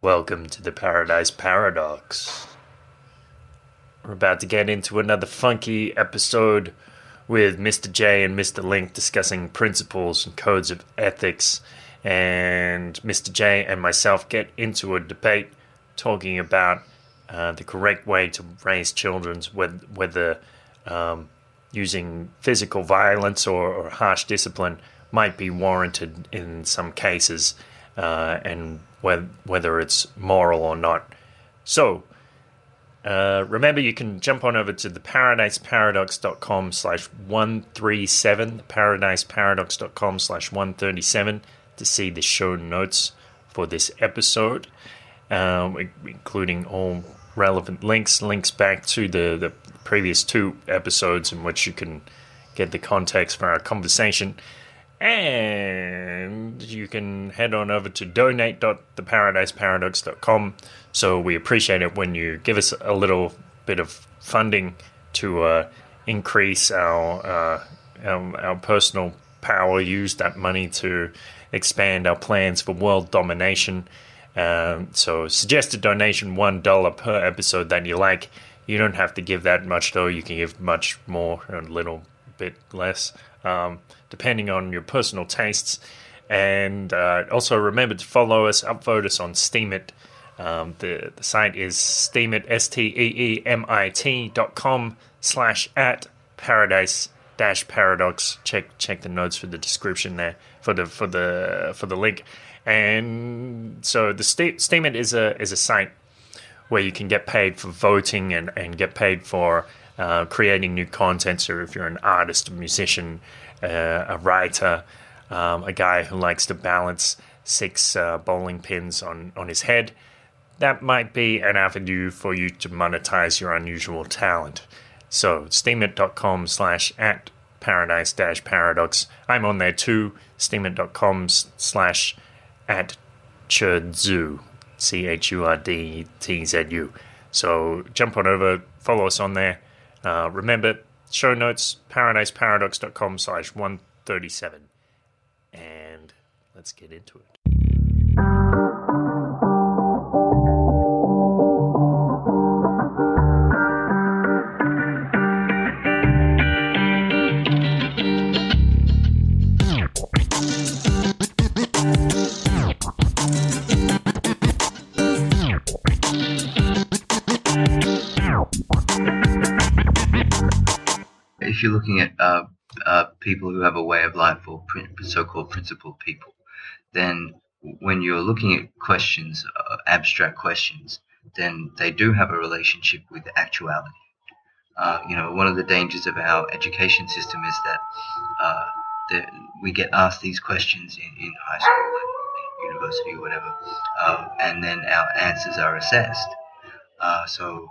Welcome to the Paradise Paradox. We're about to get into another funky episode with Mr. J and Mr. Link discussing principles and codes of ethics. And Mr. J and myself get into a debate talking about the correct way to raise children, whether using physical violence or harsh discipline might be warranted in some cases, and whether it's moral or not. So, remember, you can jump on over to theparadiseparadox.com/137, theparadiseparadox.com/137 to see the show notes for this episode, including all relevant links back to the previous two episodes in which you can get the context for our conversation. And you can head on over to donate.theparadiseparadox.com. So we appreciate it when you give us a little bit of funding to increase our personal power, use that money to expand our plans for world domination. So suggested donation $1 per episode that you like. You don't have to give that much, though. You can give much more, or a little bit less, depending on your personal tastes. And also remember to follow us, upvote us on Steemit. The site is Steemit, steemit.com/@paradise-paradox. Check the notes for the description there for the link. And so the Steemit is a site where you can get paid for voting and get paid for creating new content. So if you're an artist, a musician, a writer, a guy who likes to balance 6 bowling pins on his head, that might be an avenue for you to monetize your unusual talent. So steemit.com/@paradise-paradox. I'm on there too. steemit.com/@churdzu. CHURDTZU. So jump on over, follow us on there. Remember, show notes, paradiseparadox.com/137. And let's get into it. If you're looking at people who have a way of life, or so-called principled people, then when you're looking at questions, abstract questions, then they do have a relationship with actuality. One of the dangers of our education system is that we get asked these questions in high school and university or whatever, and then our answers are assessed. So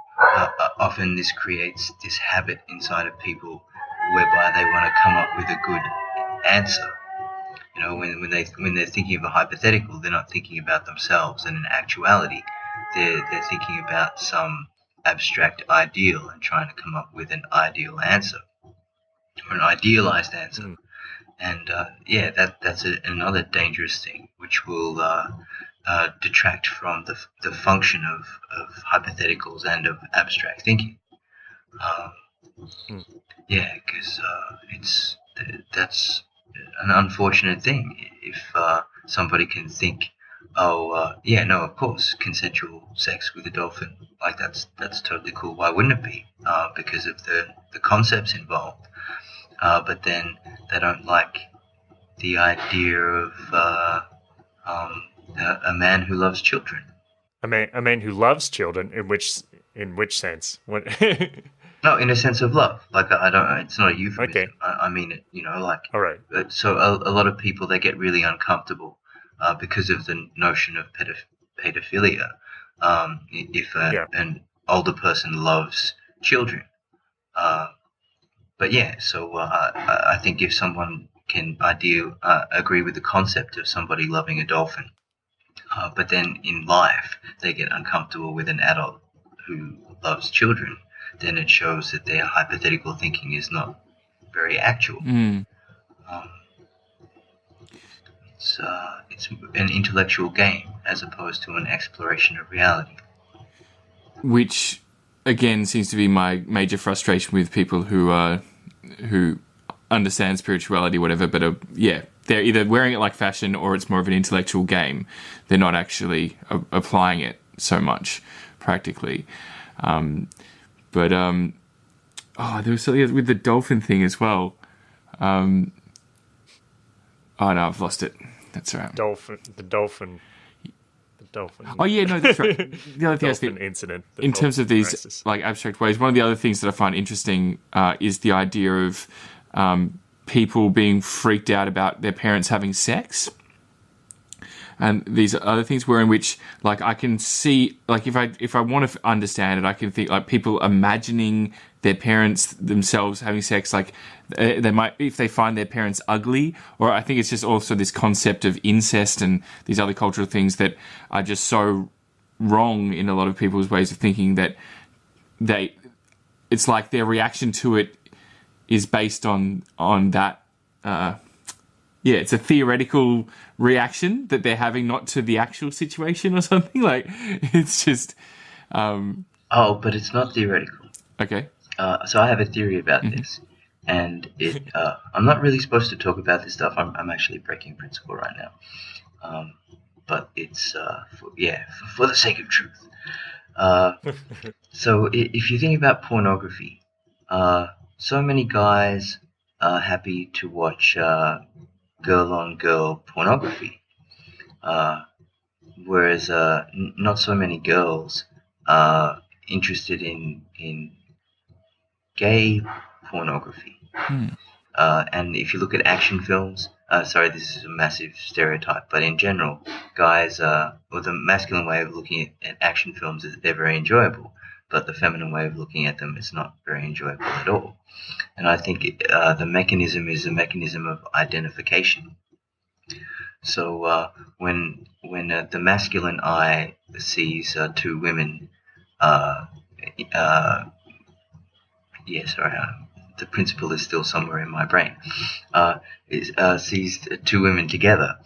often this creates this habit inside of people whereby they want to come up with a good answer. When they're thinking of a hypothetical, they're not thinking about themselves, and in actuality, they're thinking about some abstract ideal and trying to come up with an ideal answer or an idealized answer. And that's another dangerous thing, which will detract from the function of hypotheticals and of abstract thinking. Because that's an unfortunate thing. If somebody can think, of course, consensual sex with a dolphin, like that's totally cool. Why wouldn't it be? Because of the concepts involved. But then they don't like the idea of a man who loves children. A man who loves children. In which sense? What? No, in a sense of love. Like, I don't. It's not a euphemism. Okay. I mean it. Like. All right. So a lot of people, they get really uncomfortable because of the notion of pedophilia. If an older person loves children. But yeah, so I think if someone can agree with the concept of somebody loving a dolphin, but then in life they get uncomfortable with an adult who loves children, then it shows that their hypothetical thinking is not very actual. it's an intellectual game as opposed to an exploration of reality. Which, again, seems to be my major frustration with people who understand spirituality, whatever, but they're either wearing it like fashion or it's more of an intellectual game. They're not actually applying it so much practically. There was something with the dolphin thing as well. Oh no, I've lost it. That's all right. The dolphin. Oh yeah, no, that's right. The other thing dolphin incident. In terms of these like abstract ways, one of the other things that I find interesting is the idea of people being freaked out about their parents having sex. And these other things where in which, like, I can see, like, if I want to understand it, I can think, like, people imagining their parents themselves having sex, like, they might, if they find their parents ugly, or I think it's just also this concept of incest and these other cultural things that are just so wrong in a lot of people's ways of thinking that it's like their reaction to it is based on that, it's a theoretical reaction that they're having, not to the actual situation or something. Like, it's just... but it's not theoretical. Okay. So I have a theory about this, and I'm not really supposed to talk about this stuff. I'm actually breaking principle right now. But it's, for the sake of truth. So if you think about pornography, so many guys are happy to watch girl-on-girl pornography, whereas not so many girls are interested in gay pornography. And if you look at action films, this is a massive stereotype, but in general, guys, or the masculine way of looking at action films is they're very enjoyable, but the feminine way of looking at them is not very enjoyable at all. And I think the mechanism is a mechanism of identification. So when the masculine eye sees two women, the principle is still somewhere in my brain, sees two women together,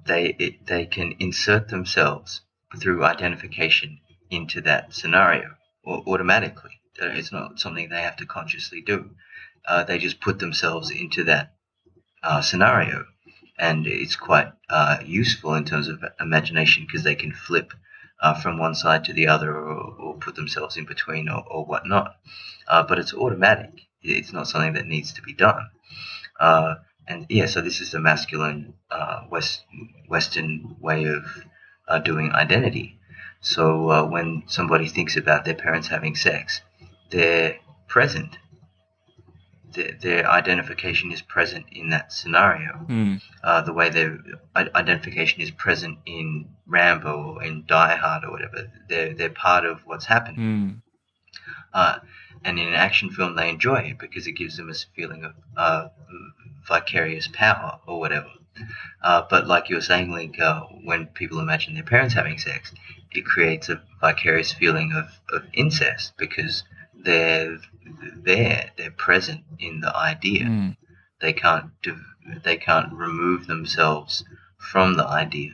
they can insert themselves through identification into that scenario automatically. It's not something they have to consciously do. They just put themselves into that scenario, and it's quite useful in terms of imagination because they can flip from one side to the other or put themselves in between or whatnot. But it's automatic. It's not something that needs to be done. So this is the masculine Western way of doing identity. So when somebody thinks about their parents having sex, they're present. Their identification is present in that scenario. The way their identification is present in Rambo or in Die Hard or whatever. They're part of what's happening. And in an action film, they enjoy it because it gives them a feeling of vicarious power or whatever. But like you were saying, Link, when people imagine their parents having sex, it creates a vicarious feeling of incest because they're present in the idea. They can't remove themselves from the idea,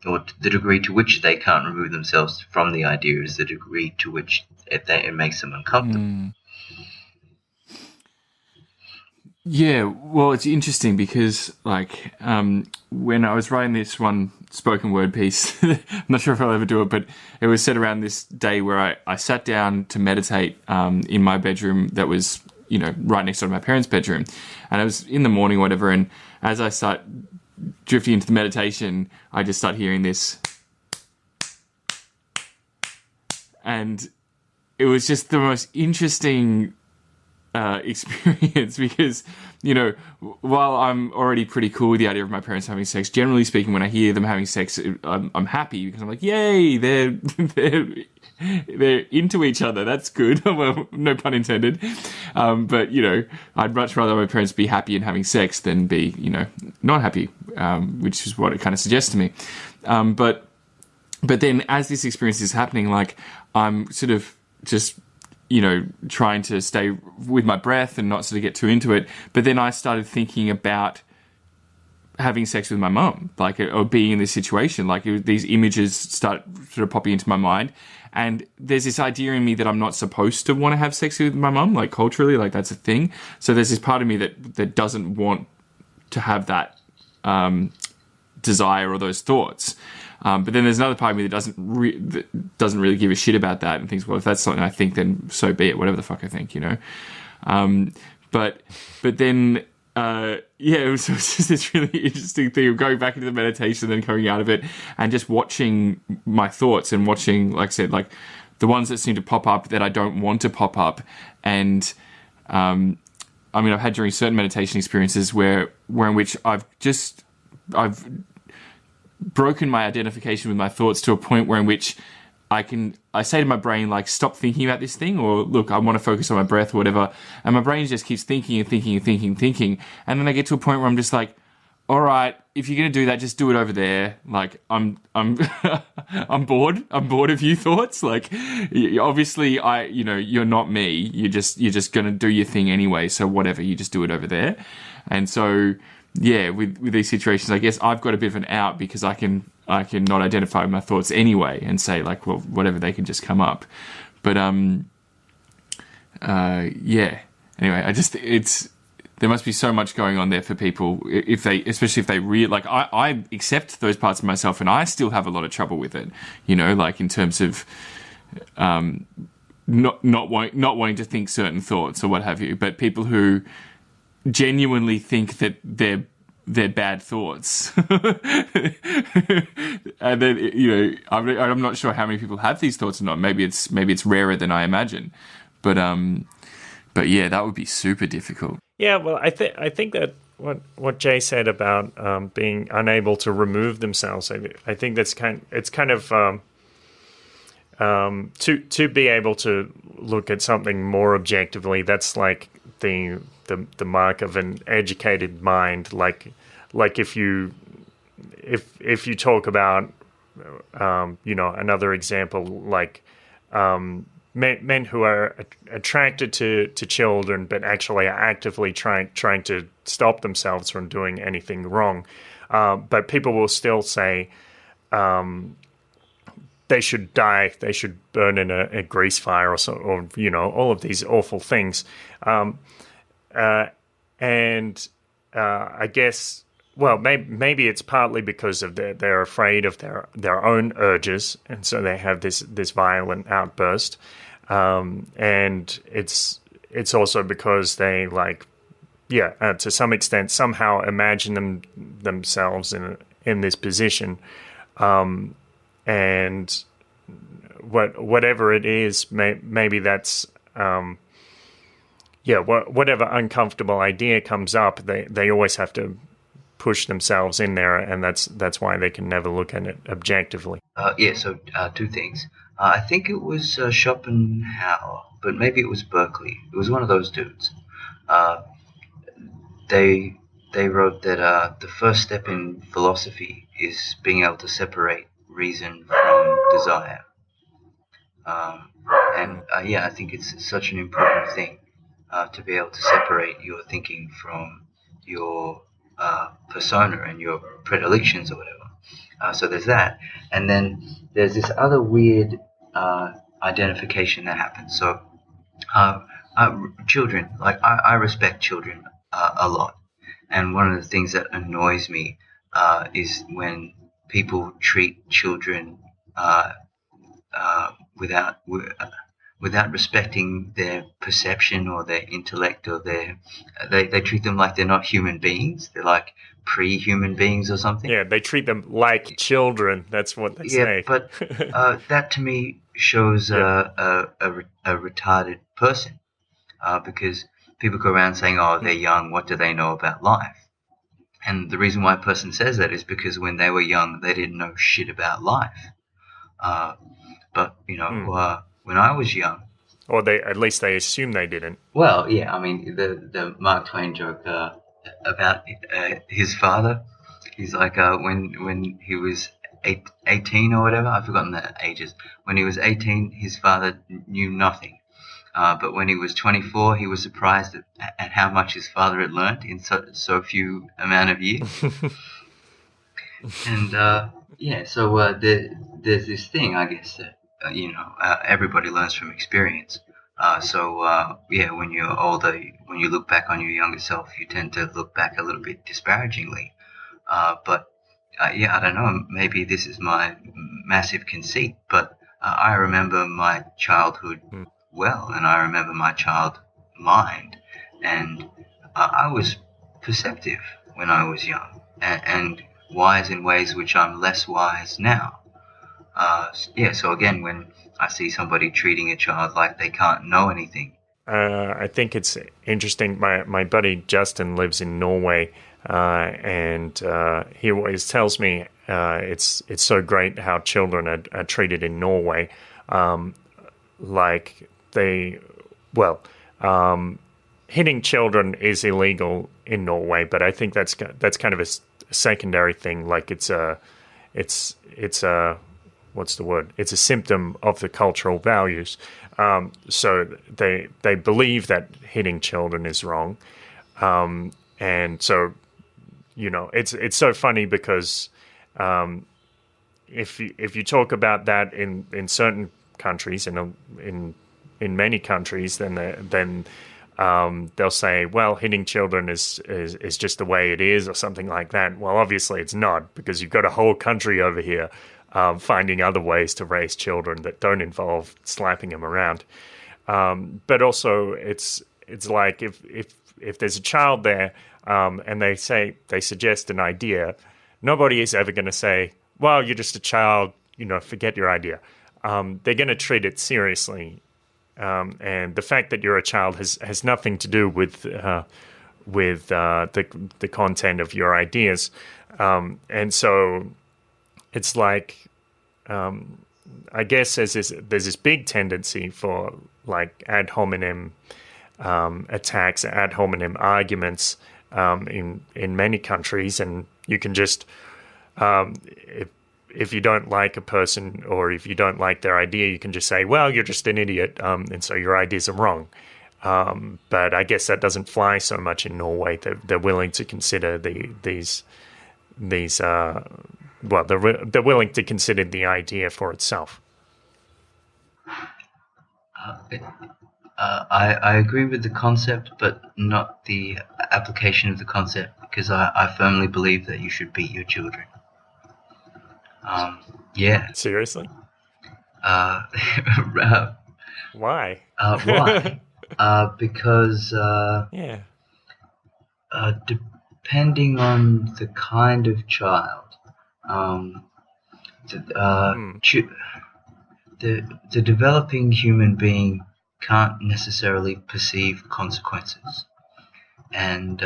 or the degree to which they can't remove themselves from the idea is the degree to which it makes them uncomfortable. Yeah, well, it's interesting because, like, when I was writing this one spoken word piece, I'm not sure if I'll ever do it, but it was set around this day where I sat down to meditate in my bedroom that was, right next door to my parents' bedroom. And it was in the morning or whatever, and as I start drifting into the meditation, I just start hearing this. And it was just the most interesting experience because, while I'm already pretty cool with the idea of my parents having sex, generally speaking, when I hear them having sex, I'm happy because I'm like, yay, they're into each other. That's good. Well, no pun intended. But, I'd much rather my parents be happy and having sex than be, not happy, which is what it kind of suggests to me. But then as this experience is happening, like, I'm sort of just, trying to stay with my breath and not sort of get too into it. But then I started thinking about having sex with my mum, like, or being in this situation. Like, these images start sort of popping into my mind, and there's this idea in me that I'm not supposed to want to have sex with my mum, like, culturally, like, that's a thing. So there's this part of me that doesn't want to have that desire or those thoughts. But then there's another part of me that doesn't really give a shit about that, and thinks, well, if that's something I think, then so be it, whatever the fuck I think, you know. But then. It was just this really interesting thing of going back into the meditation, then coming out of it, and just watching my thoughts and watching, like I said, like the ones that seem to pop up that I don't want to pop up. And I mean, I've had during certain meditation experiences where in which I've broken my identification with my thoughts to a point where in which I say to my brain, like, stop thinking about this thing, or look, I want to focus on my breath or whatever. And my brain just keeps thinking and thinking and thinking and thinking. And then I get to a point where I'm just like, all right, if you're going to do that, just do it over there. Like, I'm I'm bored. I'm bored of you thoughts. Like, obviously you're not me. You're just going to do your thing anyway. So whatever, you just do it over there. And so, yeah, with these situations, I guess I've got a bit of an out because I can not identify with my thoughts anyway and say, like, well, whatever, they can just come up. But yeah. Anyway, there must be so much going on there for people especially if they really, like, I accept those parts of myself, and I still have a lot of trouble with it, you know, like in terms of not wanting to think certain thoughts or what have you. But people who genuinely think that they're bad thoughts. And then, you know, I'm not sure how many people have these thoughts or not. Maybe it's rarer than I imagine. But yeah, that would be super difficult. Yeah, well, I think that what Jay said about being unable to remove themselves, I think that's kind of to be able to look at something more objectively. That's like the mark of an educated mind. Like if you talk about another example, like men who are attracted to children but actually are actively trying to stop themselves from doing anything wrong, but people will still say they should die, they should burn in a grease fire or so, or all of these awful things. And I guess, well, maybe it's partly because of they're afraid of their own urges, and so they have this violent outburst. And it's also because they, like, to some extent somehow imagine themselves in this position, and whatever it is, maybe that's. Whatever uncomfortable idea comes up, they always have to push themselves in there, and that's why they can never look at it objectively. So two things. I think it was Schopenhauer, but maybe it was Berkeley. It was one of those dudes. They wrote that the first step in philosophy is being able to separate reason from desire. I think it's such an important thing. To be able to separate your thinking from your persona and your predilections or whatever. So there's that. And then there's this other weird identification that happens. So children, like, I respect children a lot. And one of the things that annoys me is when people treat children without respecting their perception or their intellect, or they treat them like they're not human beings. They're like pre-human beings or something. Yeah, they treat them like children. That's what they say. Yeah, but that to me shows a retarded person, because people go around saying, "Oh, they're young. What do they know about life?" And the reason why a person says that is because when they were young, they didn't know shit about life. But when I was young, or at least they assume they didn't. Well, yeah, I mean, the Mark Twain joke about his father. He's like, when he was 18 or whatever, I've forgotten the ages. When he was 18, his father knew nothing. But when he was 24, he was surprised at how much his father had learned in so few amount of years. And there's this thing, I guess, that everybody learns from experience. When you're older, when you look back on your younger self, you tend to look back a little bit disparagingly. I don't know. Maybe this is my massive conceit, but I remember my childhood well, and I remember my child mind, and I was perceptive when I was young, and wise in ways which I'm less wise now. So again, when I see somebody treating a child like they can't know anything, I think it's interesting. My buddy Justin lives in Norway, and he always tells me it's so great how children are treated in Norway. Hitting children is illegal in Norway, but I think that's kind of a secondary thing. Like it's a what's the word? It's a symptom of the cultural values. So they believe that hitting children is wrong, and so it's so funny because if you talk about that in certain countries, in many countries, then they'll say, well, hitting children is just the way it is, or something like that. Well, obviously it's not, because you've got a whole country over here finding other ways to raise children that don't involve slapping them around. But also, it's like if there's a child there and they suggest an idea, nobody is ever going to say, well, you're just a child, forget your idea. They're going to treat it seriously. And the fact that you're a child has nothing to do with the content of your ideas. And so it's like, I guess there's this big tendency for like ad hominem attacks, ad hominem arguments in many countries, and you can just if you don't like a person or if you don't like their idea, you can just say, well, you're just an idiot, and so your ideas are wrong. But I guess that doesn't fly so much in Norway. They're willing to consider they're willing to consider the idea for itself. I agree with the concept, but not the application of the concept, because I firmly believe that you should beat your children. Seriously? Why? Why? Because depending on the kind of child, the developing human being can't necessarily perceive consequences, and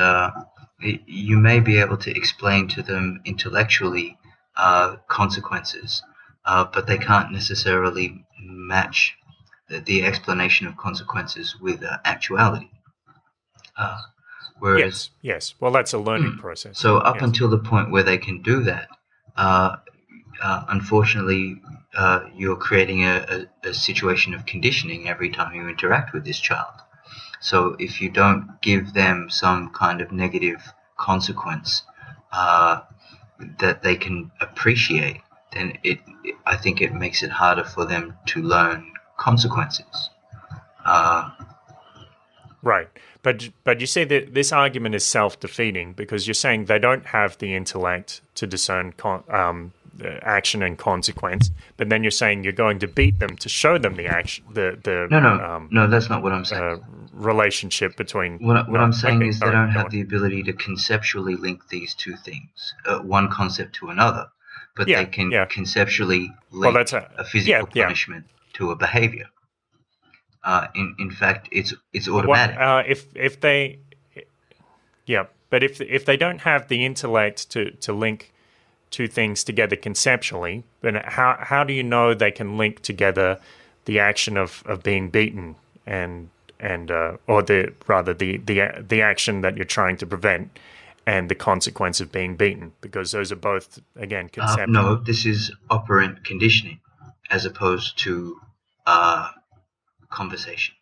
you may be able to explain to them intellectually consequences, but they can't necessarily match the explanation of consequences with actuality. Whereas, yes. Well, that's a learning process. So until the point where they can do that, unfortunately, you're creating a situation of conditioning every time you interact with this child. So if you don't give them some kind of negative consequence that they can appreciate, then I think it makes it harder for them to learn consequences. Right. But you say that this argument is self-defeating because you're saying they don't have the intellect to discern action and consequence, but then you're saying you're going to beat them to show them the action. No, that's not what I'm saying. Relationship between. What I'm saying is they don't have the ability to conceptually link these two things, one concept to another, but they can conceptually link a physical punishment to a behavior. In fact, it's automatic. But if they don't have the intellect to link two things together conceptually, then how do you know they can link together the action of being beaten or the action that you're trying to prevent and the consequence of being beaten? Because those are both, again, conceptual. No, this is operant conditioning as opposed to conversation.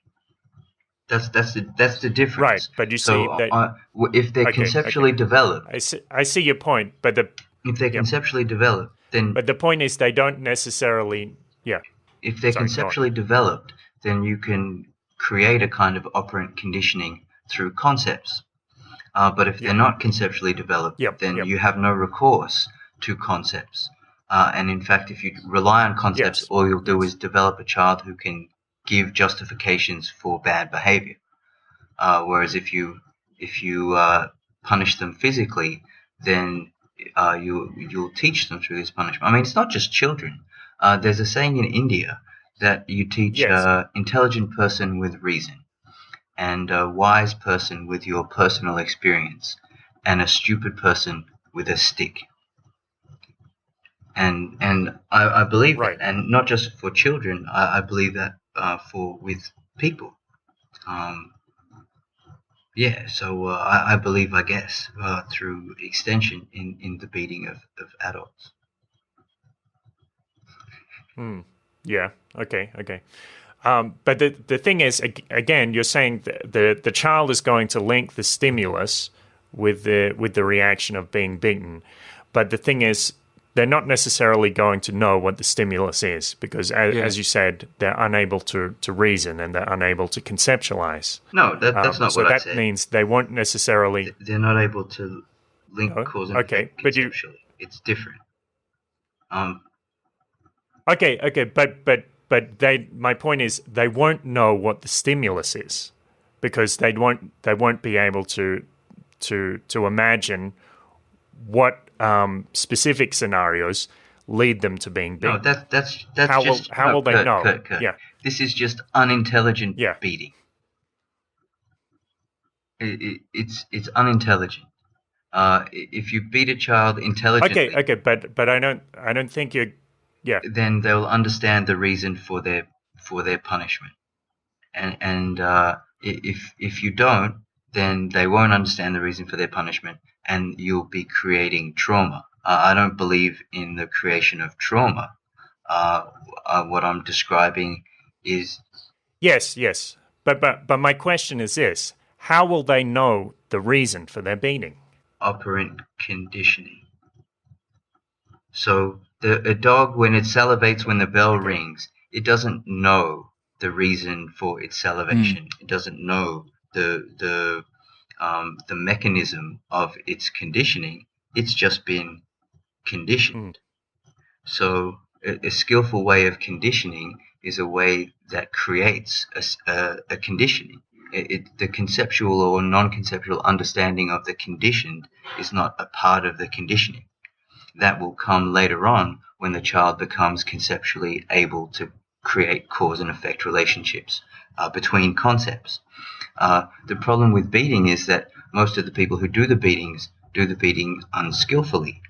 That's the difference. Right, but you see that if they're okay, conceptually developed, I see your point, but if they're conceptually developed, then but the point is they don't necessarily. Yeah, if they're sorry, go on. conceptually developed, then you can create a kind of operant conditioning through concepts. But if they're not conceptually developed, then you have no recourse to concepts. And in fact, if you rely on concepts, all you'll do is develop a child who can give justifications for bad behavior. Whereas if you punish them physically, then you'll teach them through this punishment. I mean, it's not just children. There's a saying in India that you teach an intelligent person with reason, and a wise person with your personal experience, and a stupid person with a stick. And I believe that, and not just for children. I believe that with people. So I believe, I guess, through extension in the beating of adults. Yeah. Okay. But the thing is, again, you're saying the child is going to link the stimulus with the reaction of being beaten, but the thing is, they're not necessarily going to know what the stimulus is because, as you said, they're unable to reason and they're unable to conceptualize. No, that's not what I said. So that means they won't necessarily. They're not able to link cause and effect conceptually. It's different. Okay, but my point is they won't know what the stimulus is because they won't be able to imagine what specific scenarios lead them to being beaten. No, that's how will they know? Kurt. Yeah, this is just unintelligent beating. It's unintelligent. If you beat a child intelligently, okay, but I don't think you're. Yeah. Then they'll understand the reason for their punishment, and if you don't, then they won't understand the reason for their punishment, and you'll be creating trauma. I don't believe in the creation of trauma. What I'm describing is yes, but my question is this: how will they know the reason for their beating? Operant conditioning. So a dog, when it salivates when the bell rings, it doesn't know the reason for its salivation. It doesn't know the mechanism of its conditioning. It's just been conditioned. So a skillful way of conditioning is a way that creates a conditioning. The conceptual or non-conceptual understanding of the conditioned is not a part of the conditioning. That will come later on when the child becomes conceptually able to create cause and effect relationships between concepts. The problem with beating is that most of the people who do the beating unskillfully.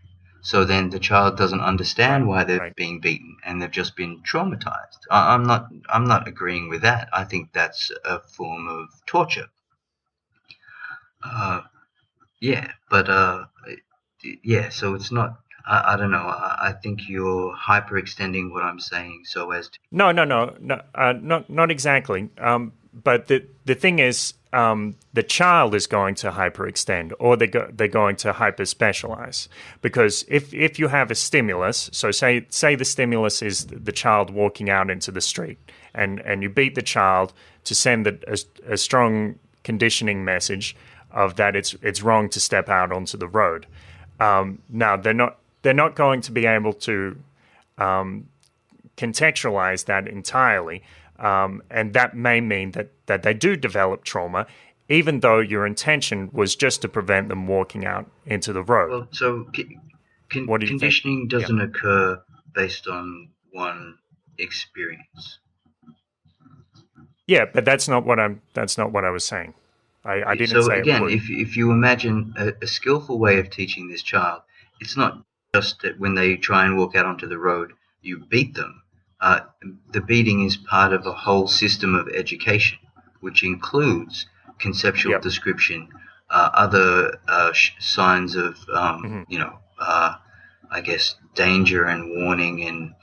So then the child doesn't understand why they're being beaten, and they've just been traumatized. I'm not agreeing with that. I think that's a form of torture. So it's not. I don't know. I think you're hyperextending what I'm saying so as to. No, not exactly. But the thing is, the child is going to hyperextend, or they're going to hyperspecialize, because if you have a stimulus, so say the stimulus is the child walking out into the street, and you beat the child to send a strong conditioning message of that it's wrong to step out onto the road. Now they're not going to be able to contextualize that entirely. And that may mean that they do develop trauma, even though your intention was just to prevent them walking out into the road. Well, so conditioning doesn't occur based on one experience. Yeah, but that's not what I was saying. I didn't say. So again, it would. if you imagine a skillful way of teaching this child, it's not just that when they try and walk out onto the road, you beat them. The beating is part of a whole system of education, which includes conceptual description, other signs of, I guess, danger and warning, and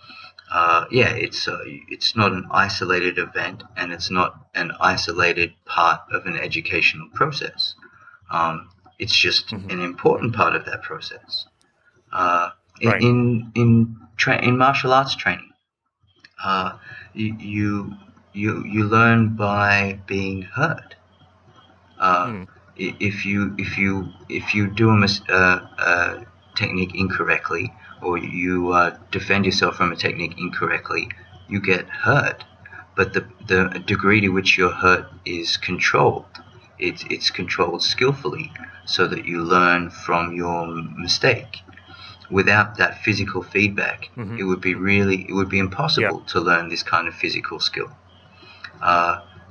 it's not an isolated event, and it's not an isolated part of an educational process. It's just an important part of that process. Right. In martial arts training, you you learn by being hurt. If you do a technique incorrectly, or you defend yourself from a technique incorrectly, you get hurt. But the degree to which you're hurt is controlled. It's controlled skillfully, so that you learn from your mistake. Without that physical feedback, it would be impossible to learn this kind of physical skill.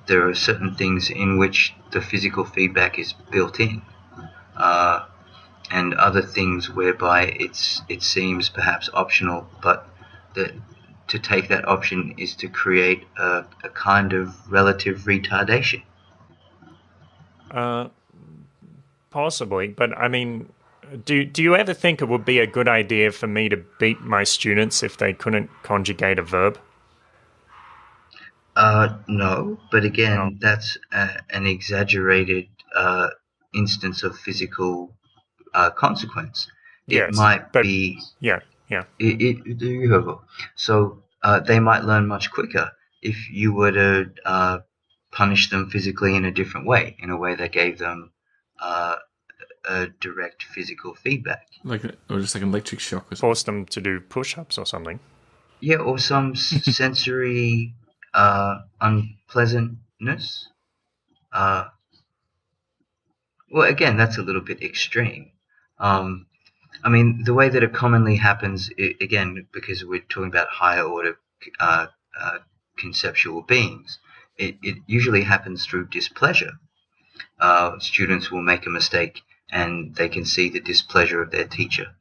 There are certain things in which the physical feedback is built in, and other things whereby it seems perhaps optional, but to take that option is to create a kind of relative retardation. Possibly, but I mean, do you ever think it would be a good idea for me to beat my students if they couldn't conjugate a verb? No, but again, that's an exaggerated instance of physical consequence. It Yes, might but be. yeah. So they might learn much quicker if you were to punish them physically in a different way, in a way that gave them a direct physical feedback. Or just like an electric shock or something. Force them to do push-ups or something. Yeah, or some sensory unpleasantness. Well, again, that's a little bit extreme. I mean, the way that it commonly happens, again, because we're talking about higher order conceptual beings, it usually happens through displeasure. Students will make a mistake, and they can see the displeasure of their teacher.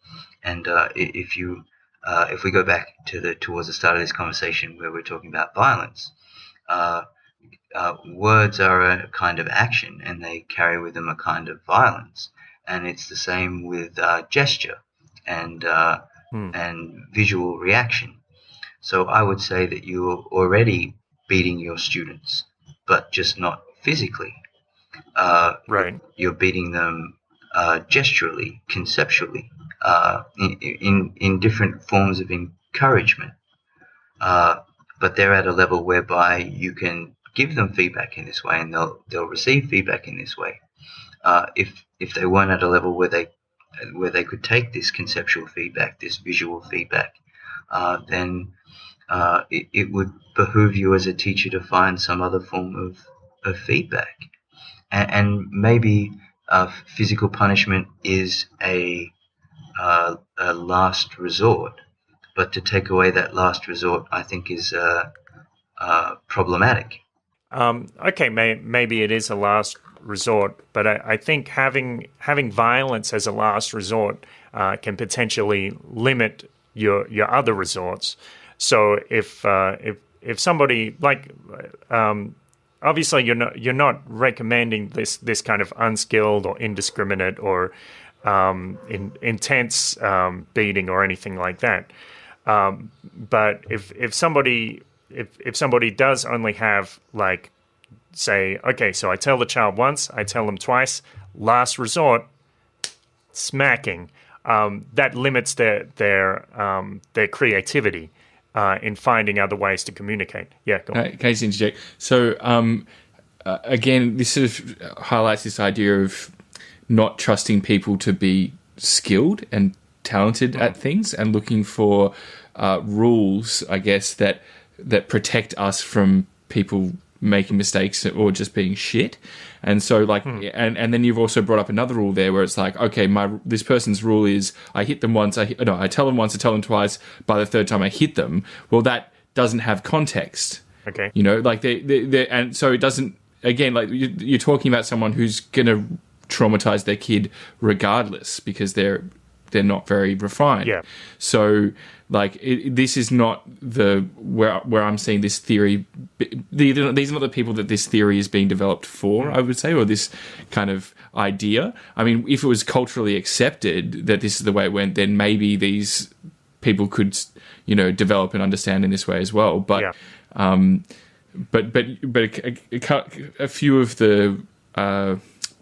And if we go back towards the start of this conversation where we're talking about violence, words are a kind of action, and they carry with them a kind of violence. And it's the same with gesture and visual reaction. So I would say that you're already beating your students, but just not physically. Right. You're beating them gesturally, conceptually, in different forms of encouragement. But they're at a level whereby you can give them feedback in this way, and they'll receive feedback in this way. If they weren't at a level where they could take this conceptual feedback, this visual feedback, then it would behoove you as a teacher to find some other form of feedback, and maybe physical punishment is a last resort, but to take away that last resort, I think, is problematic. Okay, maybe it is a last resort, but I think having violence as a last resort can potentially limit your other resorts. So if somebody obviously you're not recommending this kind of unskilled or indiscriminate or intense beating or anything like that. But if somebody does only have, like, say, okay, so I tell the child once, I tell them twice, last resort, smacking, that limits their creativity in finding other ways to communicate. Yeah, go on. Can I just interject? So, again, this sort of highlights this idea of not trusting people to be skilled and talented at things, and looking for rules, I guess, that protect us from people making mistakes or just being shit. And so, like, and then you've also brought up another rule there where it's like, okay, this person's rule is I hit them once, I tell them once, I tell them twice, by the third time I hit them. Well, that doesn't have context. Okay. You know, like and so it doesn't, again, like you're talking about someone who's going to traumatize their kid regardless because they're not very refined. Yeah. So, like, this is not where I'm seeing this theory. These are not the people that this theory is being developed for, I would say, or this kind of idea. I mean, if it was culturally accepted that this is the way it went, then maybe these people could, develop and understand in this way as well. But a few of the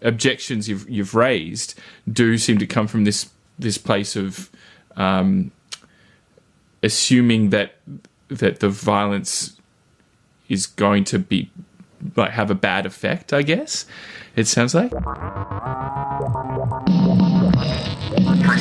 objections you've raised do seem to come from this place of assuming that the violence is going to be have a bad effect, I guess it sounds like. Press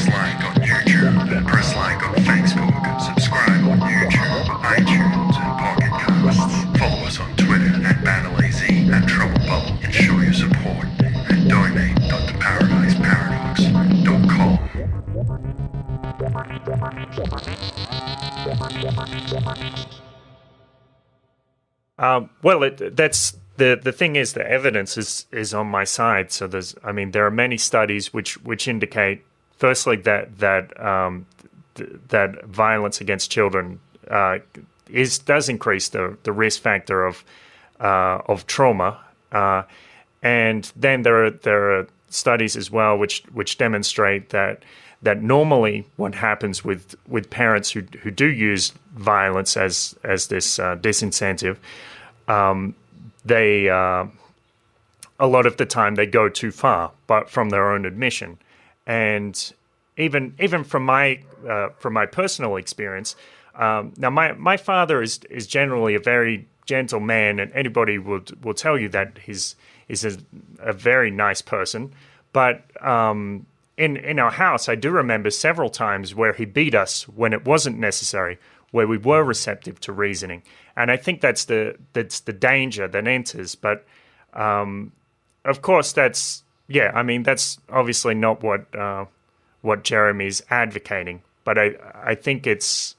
like on YouTube and press like on Facebook and subscribe on YouTube, iTunes and Pocket Casts. Follow us on Twitter at BattleAZ and Trouble Bubble and show your support and donate.theparadiseparadox.com. That's the thing is the evidence is on my side. So there are many studies which indicate, firstly, that violence against children does increase the risk factor of trauma, and then there are studies as well which demonstrate that normally what happens with parents who do use violence as this disincentive, they a lot of the time they go too far, but from their own admission. And even from my personal experience, now my father is generally a very gentle man, and anybody will tell you that he's a very nice person. But in our house, I do remember several times where he beat us when it wasn't necessary, where we were receptive to reasoning. And I think that's the danger that enters. But of course, that's obviously not what Jeremy's advocating. But I think it's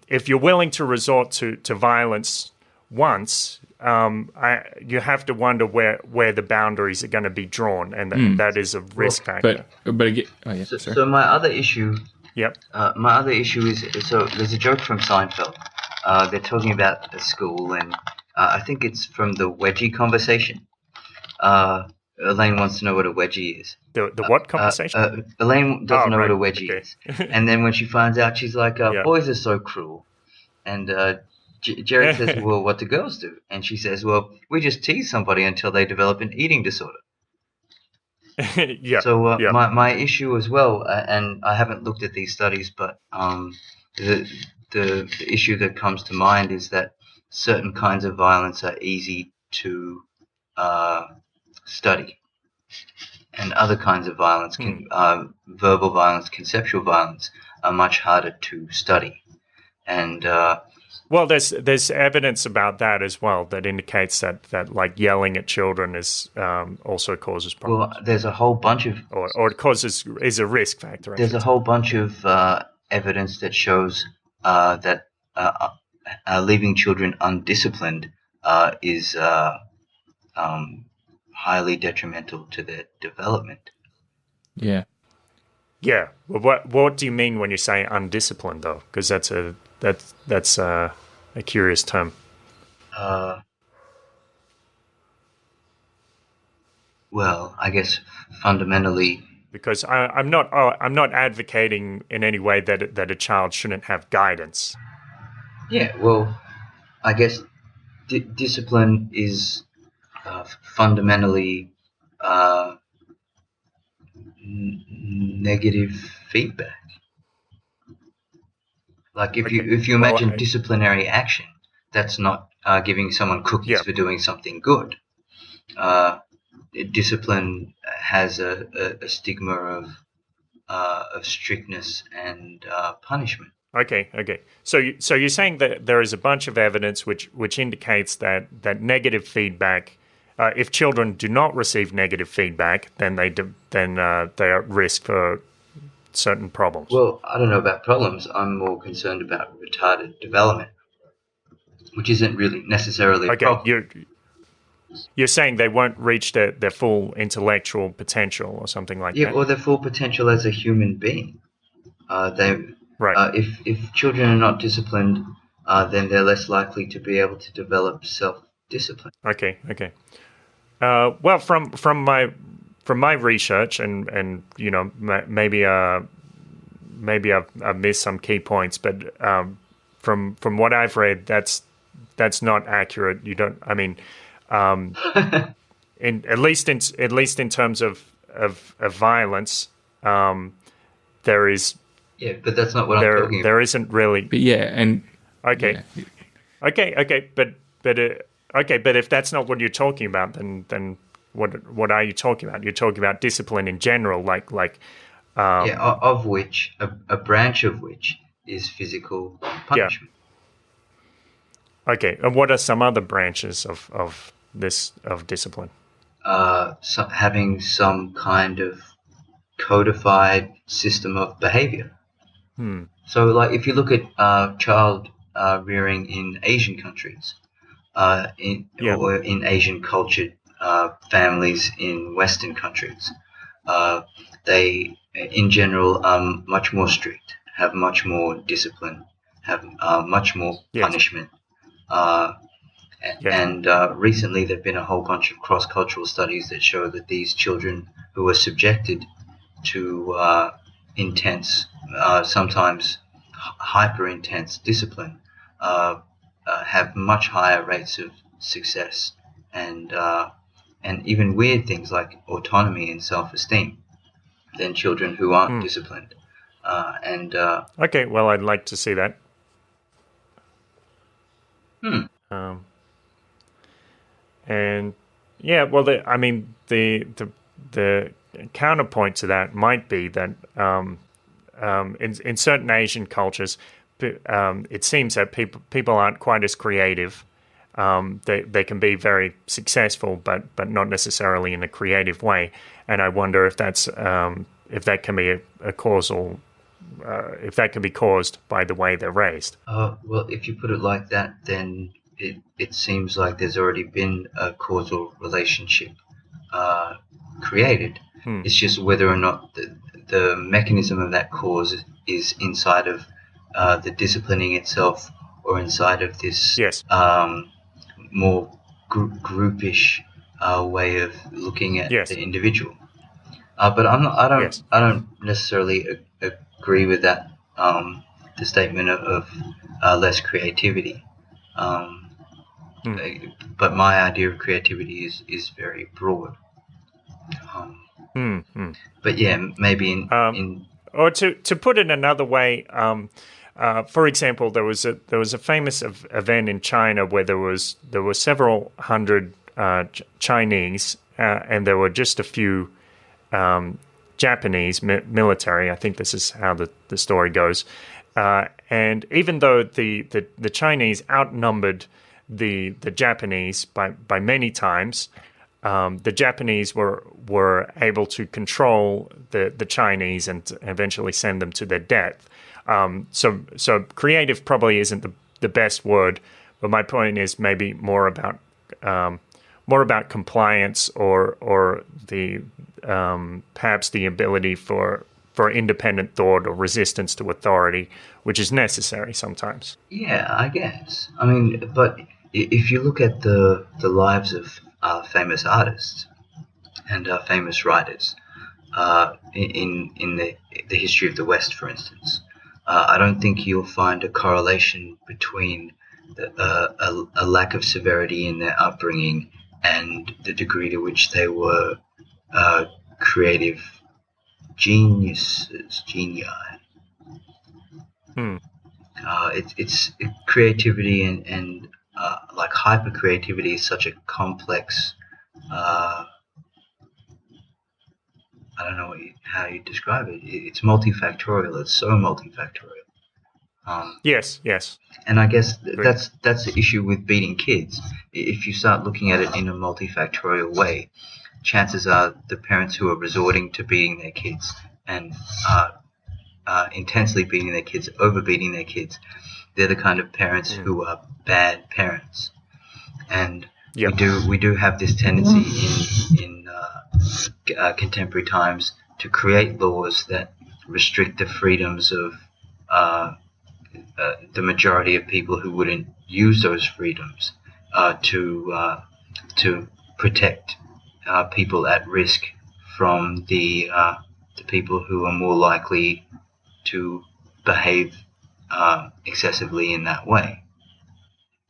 if you're willing to resort to violence once, you have to wonder where the boundaries are going to be drawn, and that is a risk factor. But again, so my other issue. Yep. My other issue is, so there's a joke from Seinfeld. They're talking about a school, and I think it's from the wedgie conversation. Elaine wants to know what a wedgie is. The what conversation? Elaine doesn't know what a wedgie is. And then when she finds out, she's like, boys are so cruel. And Jared says, well, what do girls do? And she says, well, we just tease somebody until they develop an eating disorder. Yeah. So my issue as well, and I haven't looked at these studies, but the issue that comes to mind is that certain kinds of violence are easy to study, and other kinds of violence, verbal violence, conceptual violence, are much harder to study. And well, there's evidence about that as well that indicates that like yelling at children is also causes problems. Well, there's a whole bunch of or it is a risk factor. There's a whole bunch of evidence that shows that leaving children undisciplined is highly detrimental to their development. Yeah. Yeah. Well, what do you mean when you say undisciplined, though? Because that's a curious term. Well, I guess fundamentally, because I'm not advocating in any way that a child shouldn't have guidance. Yeah. Well, I guess discipline is fundamentally negative feedback. Like if you imagine disciplinary action, that's not giving someone cookies for doing something good. Discipline has a stigma of strictness and punishment. Okay. So you're saying that there is a bunch of evidence which indicates that negative feedback, if children do not receive negative feedback, then they are at risk for certain problems. Well, I don't know about problems. I'm more concerned about retarded development, which isn't really necessarily a problem. You're saying they won't reach their full intellectual potential or something like that? Yeah, or their full potential as a human being. If children are not disciplined, then they're less likely to be able to develop self-discipline. Okay. Well, from my research and maybe maybe I've missed some key points, but from what I've read, that's not accurate. You don't. I mean, at least in terms of violence, there is. Yeah, but that's not what I'm talking about. There isn't really. But yeah, and okay, yeah. okay, but if that's not what you're talking about, then what are you talking about? You're talking about discipline in general, like. Of which a branch of which is physical punishment. Yeah. Okay, and what are some other branches of discipline? So having some kind of codified system of behavior. So, like, if you look at child rearing in Asian countries, or in Asian cultured families in Western countries, they, in general, are much more strict, have much more discipline, have much more punishment. And recently there have been a whole bunch of cross-cultural studies that show that these children who are subjected to intense, sometimes hyper-intense discipline have much higher rates of success and even weird things like autonomy and self-esteem than children who aren't disciplined. Okay, well, I'd like to see that. And yeah, well, the counterpoint to that might be that in certain Asian cultures, it seems that people aren't quite as creative. They can be very successful, but not necessarily in a creative way. And I wonder if that's if that can be a causal, if that can be caused by the way they're raised. Well, if you put it like that, then it seems like there's already been a causal relationship created. It's just whether or not the mechanism of that cause is inside of the disciplining itself or inside of this more groupish way of looking at the individual. But I don't necessarily agree with that. The statement of less creativity. But my idea of creativity is very broad. But yeah, maybe or to put it another way, for example, there was a famous event in China where there were several hundred Chinese and there were just a few Japanese military. I think this is how the story goes. And even though the Chinese outnumbered the Japanese by many times, the Japanese were able to control the Chinese and to eventually send them to their death. So creative probably isn't the best word, but my point is maybe more about compliance or the perhaps the ability for independent thought or resistance to authority, which is necessary sometimes. Yeah, I guess. I mean, but if you look at the lives of famous artists and famous writers in the history of the West, for instance, I don't think you'll find a correlation between a lack of severity in their upbringing and the degree to which they were creative genii. It's creativity and like hyper creativity is such a complex. I don't know how you describe it. It's multifactorial. It's so multifactorial. Yes. And I guess that's the issue with beating kids. If you start looking at it in a multifactorial way, chances are the parents who are resorting to beating their kids and intensely beating their kids, overbeating their kids, they're the kind of parents who are bad parents. And we do have this tendency in contemporary times to create laws that restrict the freedoms of the majority of people who wouldn't use those freedoms to protect people at risk from the people who are more likely to behave excessively in that way.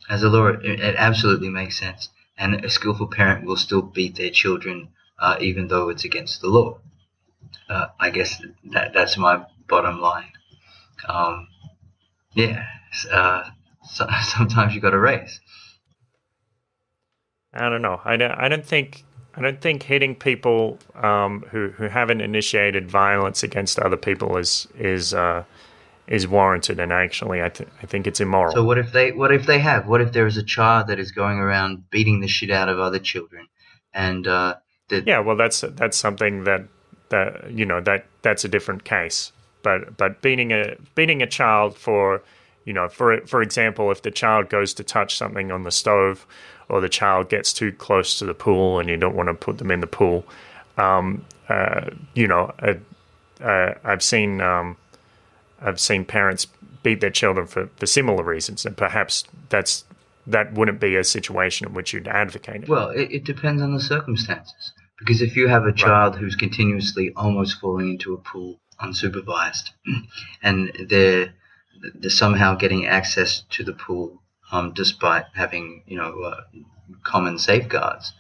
As a law, it absolutely makes sense, and a skillful parent will still beat their children even though it's against the law. I guess that's my bottom line. Sometimes you got to race. I don't know. I don't think hitting people who haven't initiated violence against other people is warranted, and actually I think it's immoral. So what if they have? What if there is a child that is going around beating the shit out of other children, and yeah, well, that's something that's a different case. But beating a child for example, if the child goes to touch something on the stove, or the child gets too close to the pool and you don't want to put them in the pool, I've seen parents beat their children for similar reasons, and perhaps that wouldn't be a situation in which you'd advocate it. Well, it depends on the circumstances. Because if you have a child who's continuously almost falling into a pool unsupervised, and they're somehow getting access to the pool despite having common safeguards,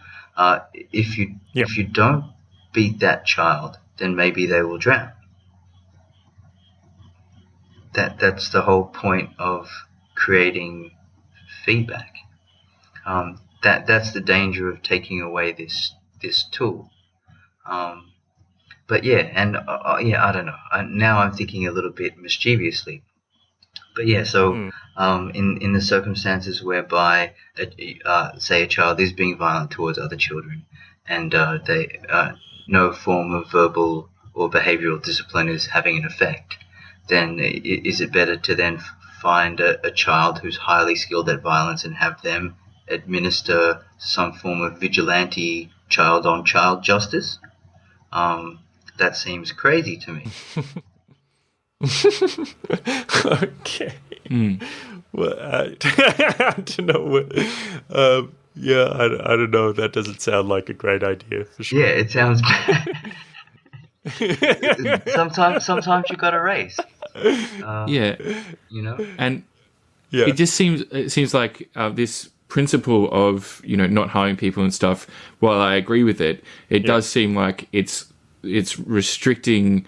if you don't beat that child, then maybe they will drown. That's the whole point of creating feedback. That's the danger of taking away this tool. But yeah, and I don't know. Now I'm thinking a little bit mischievously. But yeah, so in the circumstances whereby, say, a child is being violent towards other children, and no form of verbal or behavioral discipline is having an effect, then is it better to then find a child who's highly skilled at violence and have them administer some form of vigilante child-on-child justice? That seems crazy to me. Okay. Well, I don't know. I don't know. That doesn't sound like a great idea for sure. Yeah, it sounds bad. Sometimes you got to race. Yeah, and it just seems like this principle of not harming people and stuff. While I agree with it, it does seem like it's restricting.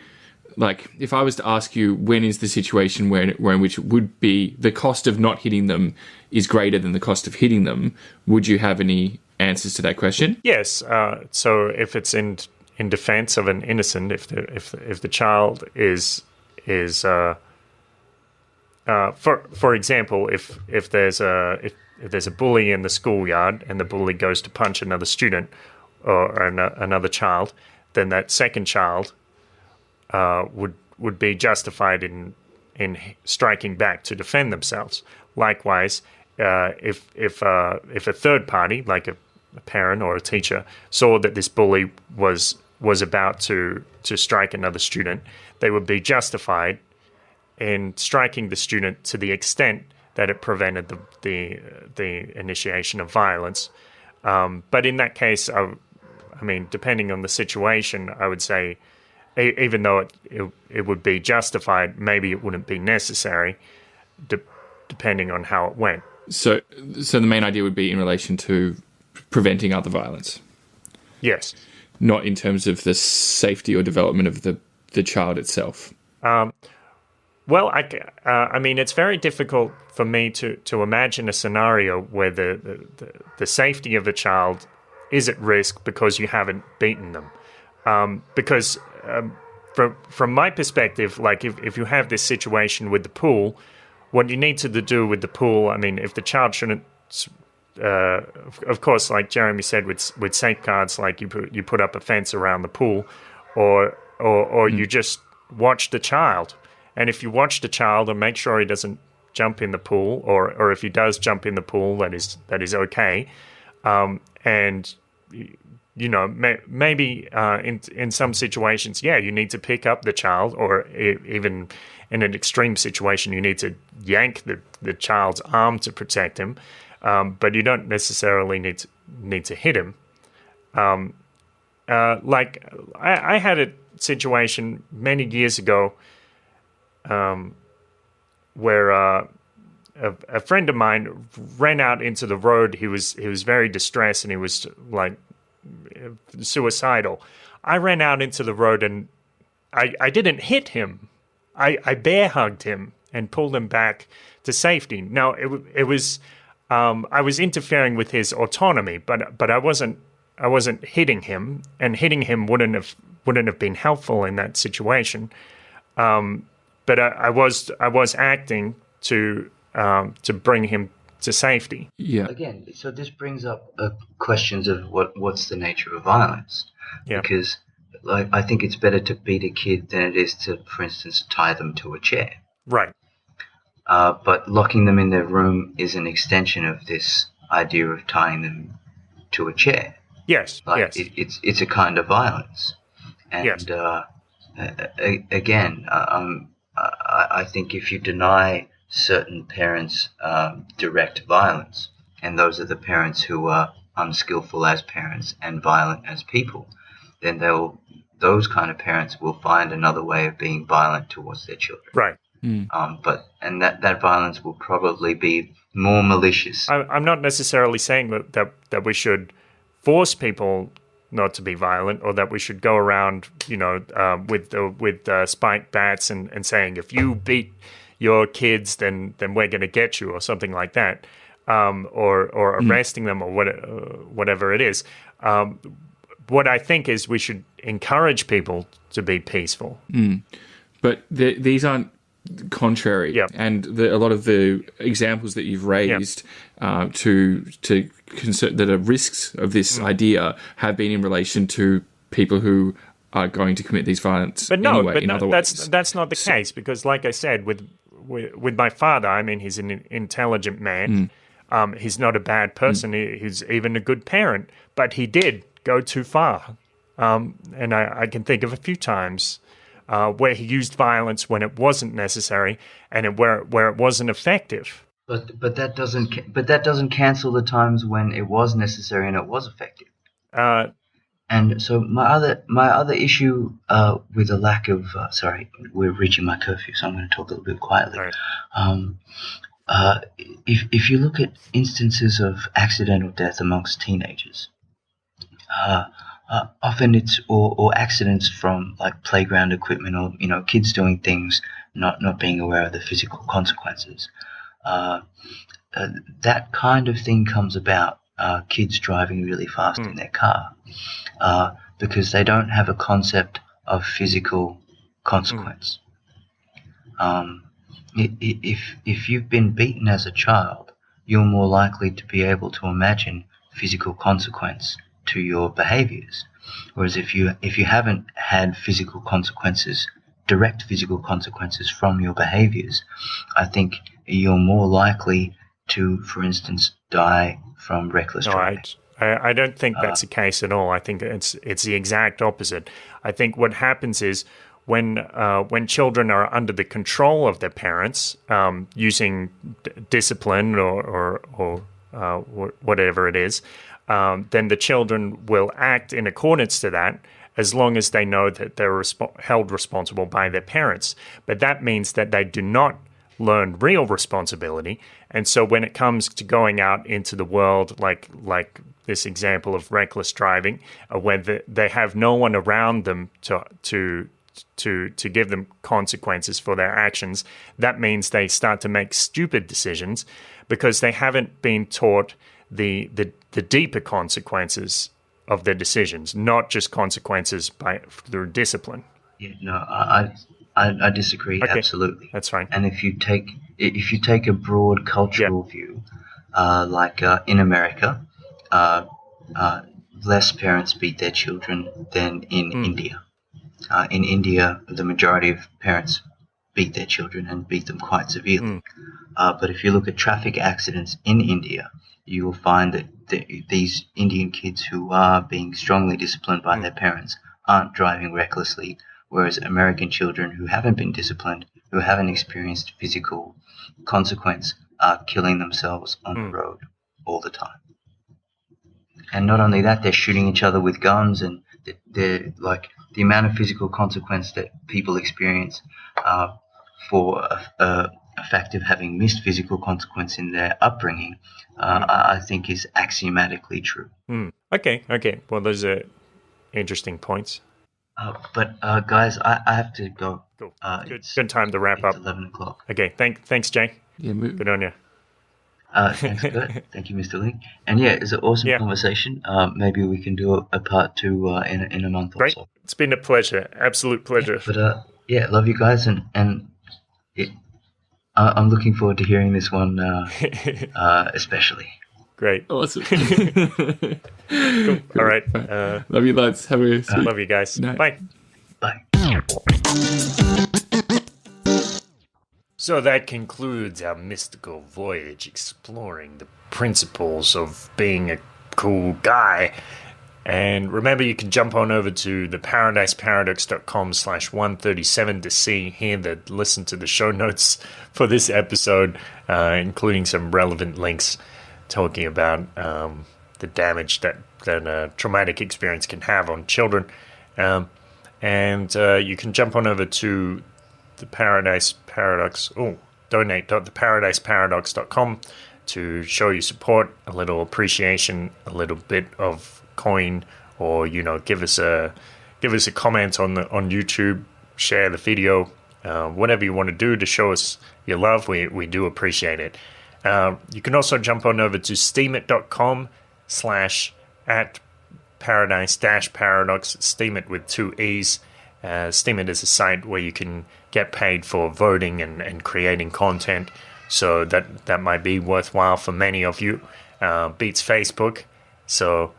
Like, if I was to ask you, when is the situation where in which it would be the cost of not hitting them is greater than the cost of hitting them, would you have any answers to that question? Yes. So if it's in defense of an innocent, if the child is for example, if there's a bully in the schoolyard and the bully goes to punch another student or another child, then that second child would be justified in striking back to defend themselves. Likewise, if a third party, like a parent or a teacher, saw that this bully was about to strike another student, they would be justified in striking the student to the extent that it prevented the initiation of violence. But in that case, I mean, depending on the situation, I would say, even though it would be justified, maybe it wouldn't be necessary, depending on how it went. So the main idea would be in relation to preventing other violence. Yes. Not in terms of the safety or development of the child itself. Well, I mean, it's very difficult for me to imagine a scenario where the safety of the child is at risk because you haven't beaten them. Because from my perspective, like if you have this situation with the pool, what you need to do with the pool, I mean, if the child shouldn't, of course, like Jeremy said, with safeguards, like you put up a fence around the pool, or you just watch the child. And if you watch the child and make sure he doesn't jump in the pool, or if he does jump in the pool, that is okay. And maybe in some situations, you need to pick up the child, or even in an extreme situation, you need to yank the child's arm to protect him. But you don't necessarily need to hit him. Like I had a situation many years ago where a friend of mine ran out into the road. He was very distressed and he was like suicidal. I ran out into the road and I didn't hit him. I bear hugged him and pulled him back to safety. Now it was I was interfering with his autonomy, but I wasn't hitting him, and hitting him wouldn't have been helpful in that situation. But I was acting to bring him to safety. Yeah. Again, so this brings up questions of what's the nature of violence. Yeah. Because like I think it's better to beat a kid than it is to, for instance, tie them to a chair. Right. But locking them in their room is an extension of this idea of tying them to a chair. Yes. Like yes. it's a kind of violence. And Yes. Again, I think if you deny certain parents direct violence, and those are the parents who are unskillful as parents and violent as people, then those kind of parents will find another way of being violent towards their children. Right. But that violence will probably be more malicious. I'm not necessarily saying that we should force people not to be violent, or that we should go around, with spiked bats and saying, if you beat your kids, then we're going to get you, or something like that, or arresting them, or whatever it is. What I think is we should encourage people to be peaceful. But these aren't contrary. Yeah. And a lot of the examples that you've raised that are risks of this idea have been in relation to people who are going to commit these violence that's not the case, because like I said, with my father, I mean, he's an intelligent man. He's not a bad person. He's even a good parent, but he did go too far. And I can think of a few times where he used violence when it wasn't necessary, and where it wasn't effective. But that doesn't cancel the times when it was necessary and it was effective. And so my other issue with the lack of sorry, we're reaching my curfew, so I'm going to talk a little bit quietly. Right. If you look at instances of accidental death amongst teenagers, often it's or accidents from like playground equipment, or kids doing things not being aware of the physical consequences. That kind of thing comes about. Kids driving really fast in their car because they don't have a concept of physical consequence. If you've been beaten as a child, you're more likely to be able to imagine physical consequence to your behaviors. Whereas if you haven't had physical consequences, direct physical consequences from your behaviors, I think you're more likely to, for instance, die from reckless driving. I don't think that's the case at all. I think it's the exact opposite. I think what happens is when children are under the control of their parents, using discipline or whatever it is, then the children will act in accordance to that, as long as they know that they're held responsible by their parents. But that means that they do not learn real responsibility. And so when it comes to going out into the world, like this example of reckless driving, where they have no one around them to give them consequences for their actions, that means they start to make stupid decisions because they haven't been taught the deeper consequences of their decisions, not just consequences through discipline. Yeah, no, I disagree, okay. Absolutely. That's fine. And if you take a broad cultural view, like in America, less parents beat their children than in India. In India, the majority of parents beat their children and beat them quite severely. But if you look at traffic accidents in India, you will find that these Indian kids who are being strongly disciplined by their parents aren't driving recklessly, whereas American children who haven't been disciplined, who haven't experienced physical consequence, are killing themselves on the road all the time. And not only that, they're shooting each other with guns, and they're like the amount of physical consequence that people experience for a fact of having missed physical consequence in their upbringing, I think is axiomatically true. Okay. Well, those are interesting points. But guys, I have to go. Cool. It's Good time to wrap up. 11 o'clock. Okay, thanks, Jay. Yeah, Good on you. Thanks, Kurt. Thank you, Mr. Link. And yeah, it's an awesome conversation. Maybe we can do a part 2 in a month or Great. so. It's been a pleasure. Absolute pleasure. But love you guys, and I'm looking forward to hearing this one, especially. Great. Awesome. Cool. All right. Love you, lads. Have a sweet love you guys. night. Bye. Bye. So that concludes our mystical voyage exploring the principles of being a cool guy. And remember, you can jump on over to theparadiseparadox.com/137 to listen to the show notes for this episode, including some relevant links talking about the damage that a traumatic experience can have on children. And you can jump on over to the Paradise Paradox. Donate.theparadiseparadox.com to show your support, a little appreciation, a little bit of coin, or give us a comment on YouTube, share the video, whatever you want to do to show us your love. We do appreciate it. You can also jump on over to steemit.com/@paradise-paradox. Steemit with 2 E's. Steemit is a site where you can get paid for voting and creating content, so that might be worthwhile for many of you. Beats Facebook, so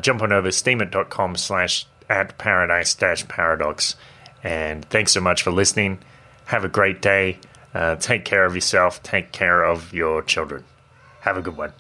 jump on over steemit.com/@paradise-paradox. And thanks so much for listening. Have a great day. Take care of yourself. Take care of your children. Have a good one.